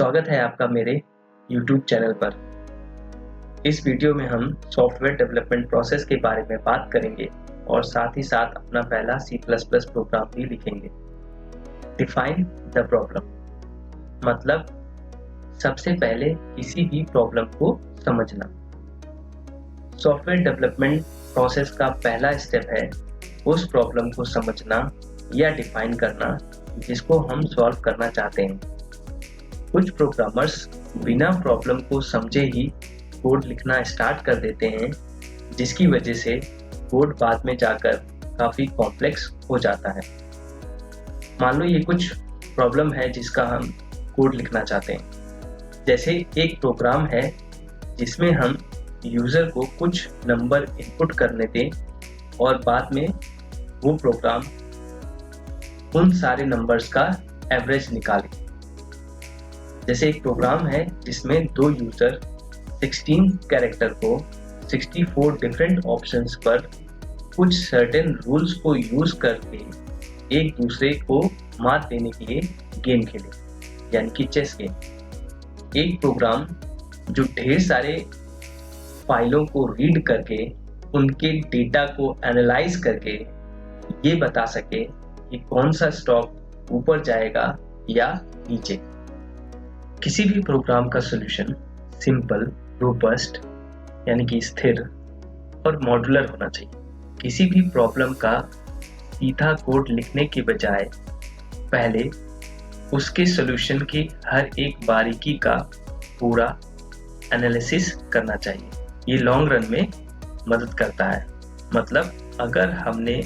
स्वागत है आपका मेरे YouTube चैनल पर। इस वीडियो में हम सॉफ्टवेयर डेवलपमेंट प्रोसेस के बारे में बात करेंगे और साथ ही साथ अपना पहला C++ प्रोग्राम भी लिखेंगे। डिफाइन द प्रॉब्लम मतलब सबसे पहले किसी भी प्रॉब्लम को समझना। सॉफ्टवेयर डेवलपमेंट प्रोसेस का पहला स्टेप है उस प्रॉब्लम को समझना या डिफाइन करना जिसको हम सॉल्व करना चाहते हैं। कुछ प्रोग्रामर्स बिना प्रॉब्लम को समझे ही कोड लिखना स्टार्ट कर देते हैं, जिसकी वजह से कोड बाद में जाकर काफ़ी कॉम्प्लेक्स हो जाता है। मान लो ये कुछ प्रॉब्लम है जिसका हम कोड लिखना चाहते हैं। जैसे एक प्रोग्राम है जिसमें हम यूज़र को कुछ नंबर इनपुट करने दें और बाद में वो प्रोग्राम उन सारे नंबर्स का एवरेज निकाले। जैसे एक प्रोग्राम है जिसमें दो यूजर 16 कैरेक्टर को 64 डिफरेंट ऑप्शंस पर कुछ सर्टेन रूल्स को यूज करके एक दूसरे को मात देने के लिए गेम खेले, यानी कि चेस गेम। एक प्रोग्राम जो ढेर सारे फाइलों को रीड करके उनके डेटा को एनालाइज करके ये बता सके कि कौन सा स्टॉक ऊपर जाएगा या नीचे। किसी भी प्रोग्राम का सॉल्यूशन सिंपल, रोबस्ट यानी कि स्थिर और मॉड्यूलर होना चाहिए। किसी भी प्रॉब्लम का सीधा कोड लिखने के बजाय पहले उसके सॉल्यूशन की हर एक बारीकी का पूरा एनालिसिस करना चाहिए। ये लॉन्ग रन में मदद करता है। मतलब अगर हमने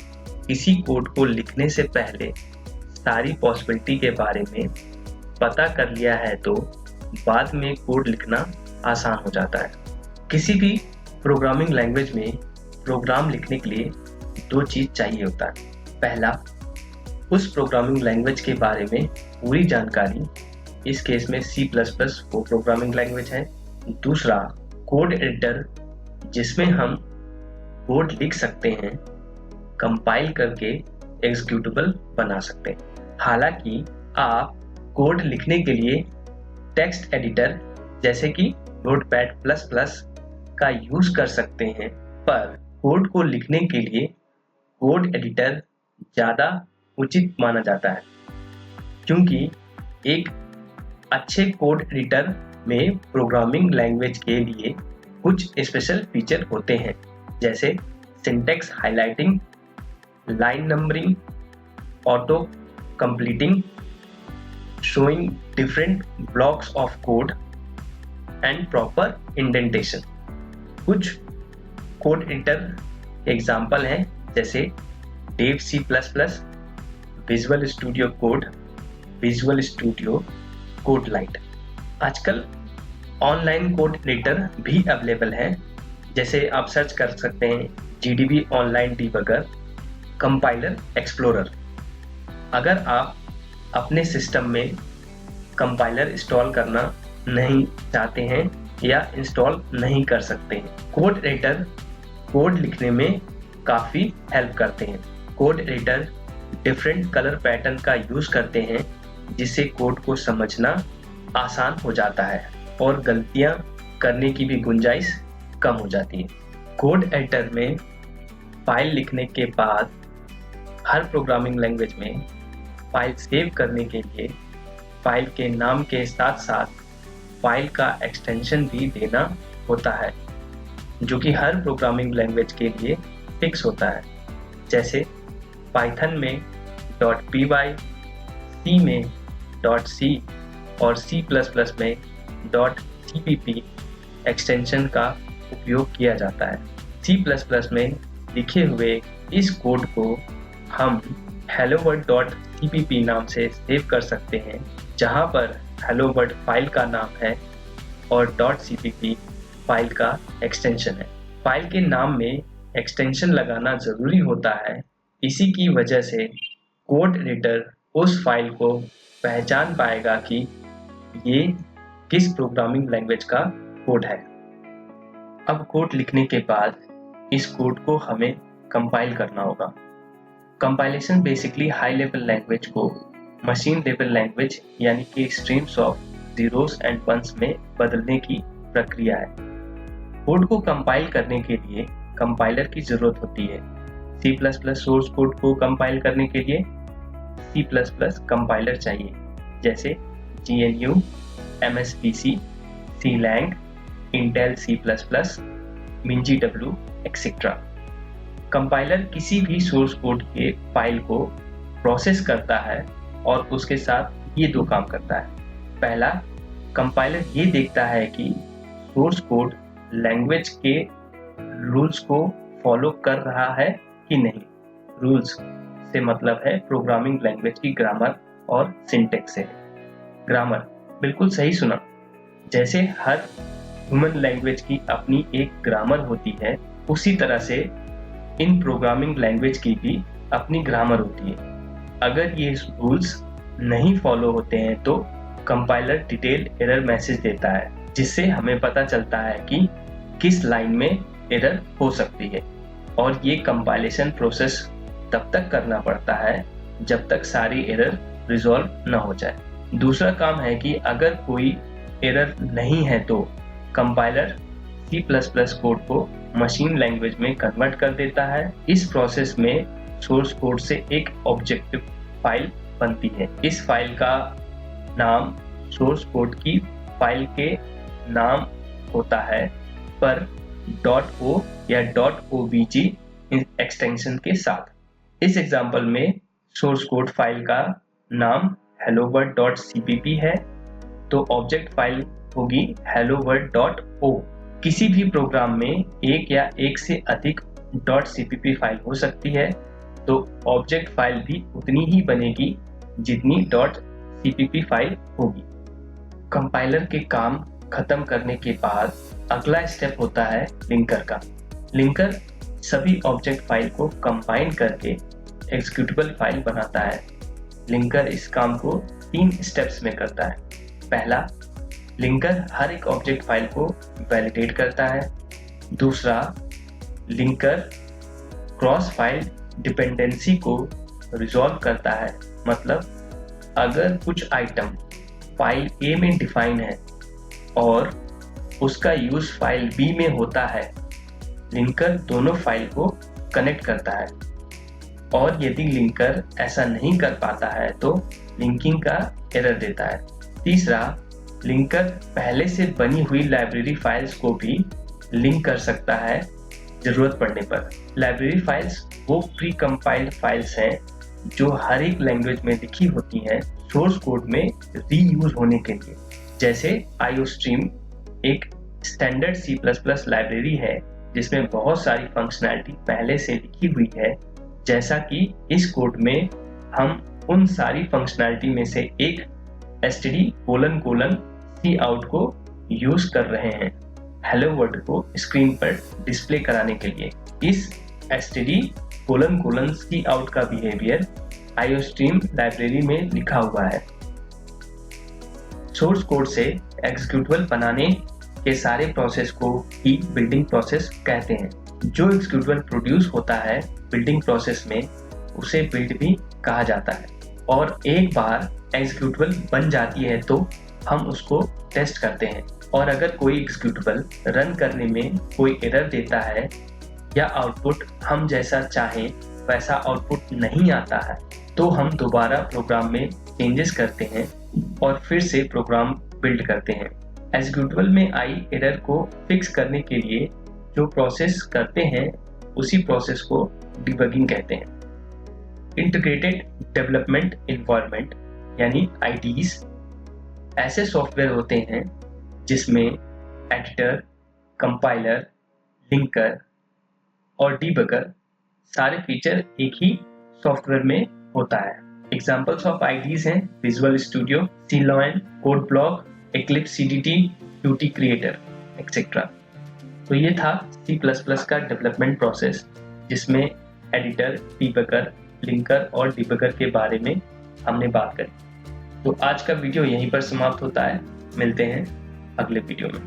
किसी कोड को लिखने से पहले सारी पॉसिबिलिटी के बारे में पता कर लिया है तो बाद में कोड लिखना आसान हो जाता है। किसी भी प्रोग्रामिंग लैंग्वेज में प्रोग्राम लिखने के लिए दो चीज़ चाहिए होता है। पहला, उस प्रोग्रामिंग लैंग्वेज के बारे में पूरी जानकारी, इस केस में C++ वो प्रोग्रामिंग लैंग्वेज है। दूसरा, कोड एडिटर जिसमें हम कोड लिख सकते हैं, कंपाइल करके एग्जीक्यूटेबल बना सकते हैं। हालांकि आप कोड लिखने के लिए टेक्स्ट एडिटर जैसे कि Notepad++ का यूज कर सकते हैं, पर कोड को लिखने के लिए कोड एडिटर ज़्यादा उचित माना जाता है, क्योंकि एक अच्छे कोड एडिटर में प्रोग्रामिंग लैंग्वेज के लिए कुछ स्पेशल फीचर होते हैं, जैसे syntax highlighting, line numbering, auto completing, showing different blocks of code and proper indentation। कुछ कोड एडिटर एग्जाम्पल हैं जैसे Dev C++, Visual Studio Code, Visual Studio Codelight। आजकल ऑनलाइन कोड एडिटर भी अवेलेबल हैं, जैसे आप सर्च कर सकते हैं GDB online debugger, compiler explorer. अगर आप अपने सिस्टम में कंपाइलर इंस्टॉल करना नहीं चाहते हैं या इंस्टॉल नहीं कर सकते हैं, कोड एडिटर कोड लिखने में काफ़ी हेल्प करते हैं। Code editor different colour pattern का यूज़ करते हैं, जिससे कोड को समझना आसान हो जाता है और गलतियां करने की भी गुंजाइश कम हो जाती है। कोड एडिटर में फाइल लिखने के बाद हर प्रोग्रामिंग लैंग्वेज में फाइल सेव करने के लिए फाइल के नाम के साथ साथ फाइल का एक्सटेंशन भी देना होता है, जो कि हर प्रोग्रामिंग लैंग्वेज के लिए फिक्स होता है। जैसे पाइथन में .py, C में .c और C++ में .cpp एक्सटेंशन का उपयोग किया जाता है। C++ में लिखे हुए इस कोड को हम helloworld.cpp नाम से सेव कर सकते हैं, जहां पर hello world फाइल का नाम है और .cpp फाइल का एक्सटेंशन है। फाइल के नाम में एक्सटेंशन लगाना जरूरी होता है। इसी की वजह से कोड एडिटर उस फाइल को पहचान पाएगा कि ये किस प्रोग्रामिंग लैंग्वेज का कोड है। अब कोड लिखने के बाद इस कोड को हमें कंपाइल करना होगा। Compilation basically high level language को मशीन लेवल लैंग्वेज यानी कि streams of zeros and ones में बदलने की प्रक्रिया है। कोड को कंपाइल करने के लिए कंपाइलर की जरूरत होती है। C++ सोर्स कोड को कंपाइल करने के लिए C++ कंपाइलर चाहिए, जैसे GNU, MSPC, CLang, Intel C++, MinGW, etc. Compiler किसी भी सोर्स कोड के फाइल को प्रोसेस करता है और उसके साथ ये दो काम करता है। पहला, कंपाइलर ये देखता है कि सोर्स कोड लैंग्वेज के रूल्स को फॉलो कर रहा है कि नहीं। रूल्स से मतलब है प्रोग्रामिंग लैंग्वेज की ग्रामर और सिंटेक्स से। ग्रामर, बिल्कुल सही सुना। जैसे हर ह्यूमन लैंग्वेज की अपनी एक ग्रामर होती है, उसी तरह से इन प्रोग्रामिंग लैंग्वेज की भी अपनी ग्रामर होती है। अगर ये रूल्स नहीं फॉलो होते हैं तो कंपाइलर डिटेल एरर मैसेज देता है, जिससे हमें पता चलता है कि किस लाइन में एरर हो सकती है। और ये कंपाइलेशन प्रोसेस तब तक करना पड़ता है जब तक सारी एरर रिजॉल्व न हो जाए। दूसरा काम है कि अगर कोई एरर नहीं है तो कंपाइलर C++ कोड को मशीन लैंग्वेज में कन्वर्ट कर देता है। इस प्रोसेस में सोर्स कोड से एक ऑब्जेक्टिव फाइल बनती है। इस फाइल का नाम सोर्स कोड की फाइल के नाम होता है, पर .o या .obj एक्सटेंशन के साथ। इस एग्जांपल में सोर्स कोड फाइल का नाम helloworld.cpp है, तो ऑब्जेक्ट फाइल होगी helloworld.o। किसी भी प्रोग्राम में एक या एक से अधिक .cpp फाइल हो सकती है, तो ऑब्जेक्ट फाइल भी उतनी ही बनेगी जितनी .cpp फाइल होगी। कंपाइलर के काम खत्म करने के बाद अगला स्टेप होता है लिंकर का। लिंकर सभी ऑब्जेक्ट फाइल को कंबाइन करके एग्जीक्यूटेबल फाइल बनाता है। लिंकर इस काम को 3 स्टेप्स में करता है। पहला, लिंकर हर एक ऑब्जेक्ट फाइल को वैलिडेट करता है। दूसरा, लिंकर क्रॉस फाइल डिपेंडेंसी को रिजॉल्व करता है। मतलब अगर कुछ आइटम फाइल A में डिफाइन है और उसका यूज फाइल B में होता है, लिंकर दोनों फाइल को कनेक्ट करता है। और यदि लिंकर ऐसा नहीं कर पाता है तो लिंकिंग का एरर देता है। तीसरा, लिंकर पहले से बनी हुई लाइब्रेरी फाइल्स को भी लिंक कर सकता है जरूरत पड़ने पर। लाइब्रेरी फाइल्स वो प्री कंपाइल्ड फाइल्स हैं जो हर एक लैंग्वेज में लिखी होती हैं सोर्स कोड में रीयूज होने के लिए। जैसे IOStream एक स्टैंडर्ड C++ लाइब्रेरी है जिसमें बहुत सारी फंक्शनैलिटी पहले से लिखी हुई है, जैसा कि इस कोड में हम उन सारी फंक्शनैलिटी में से एक std::cout को यूज कर रहे हैं हेलो वर्ल्ड को स्क्रीन पर डिस्प्ले कराने के लिए। इस std::cout का बिहेवियर IOStream लाइब्रेरी में लिखा हुआ है। सोर्स कोड से एग्जीक्यूटेबल बनाने के सारे प्रोसेस को ही बिल्डिंग प्रोसेस कहते हैं। जो एग्जीक्यूटेबल प्रोड्यूस होता है बिल्डिंग प्रोसेस में, उसे बिल्ड भी कहा जाता है। और एक बार एग्जीक्यूटेबल बन जाती है तो हम उसको टेस्ट करते हैं, और अगर कोई एग्जीक्यूटेबल रन करने में कोई एरर देता है या आउटपुट हम जैसा चाहें वैसा आउटपुट नहीं आता है, तो हम दोबारा प्रोग्राम में चेंजेस करते हैं और फिर से प्रोग्राम बिल्ड करते हैं। एग्जीक्यूटेबल में आई एरर को फिक्स करने के लिए जो प्रोसेस करते हैं उसी प्रोसेस को डिबगिंग कहते हैं। इंटीग्रेटेड डेवलपमेंट एनवायरनमेंट यानी IDEs ऐसे सॉफ्टवेयर होते हैं जिसमें एडिटर, कंपाइलर, लिंकर और डिबगर सारे फीचर एक ही सॉफ्टवेयर में होता है। एग्जांपल्स ऑफ IDEs हैं visual studio, CLoin, कोडब्लॉक, Eclipse CDT, Qt creator etcetera. तो ये था C++ का डेवलपमेंट प्रोसेस जिसमें एडिटर, डिबगर, लिंकर और डिबगर के बारे में हमने बात करी। तो आज का वीडियो यहीं पर समाप्त होता है। मिलते हैं अगले वीडियो में।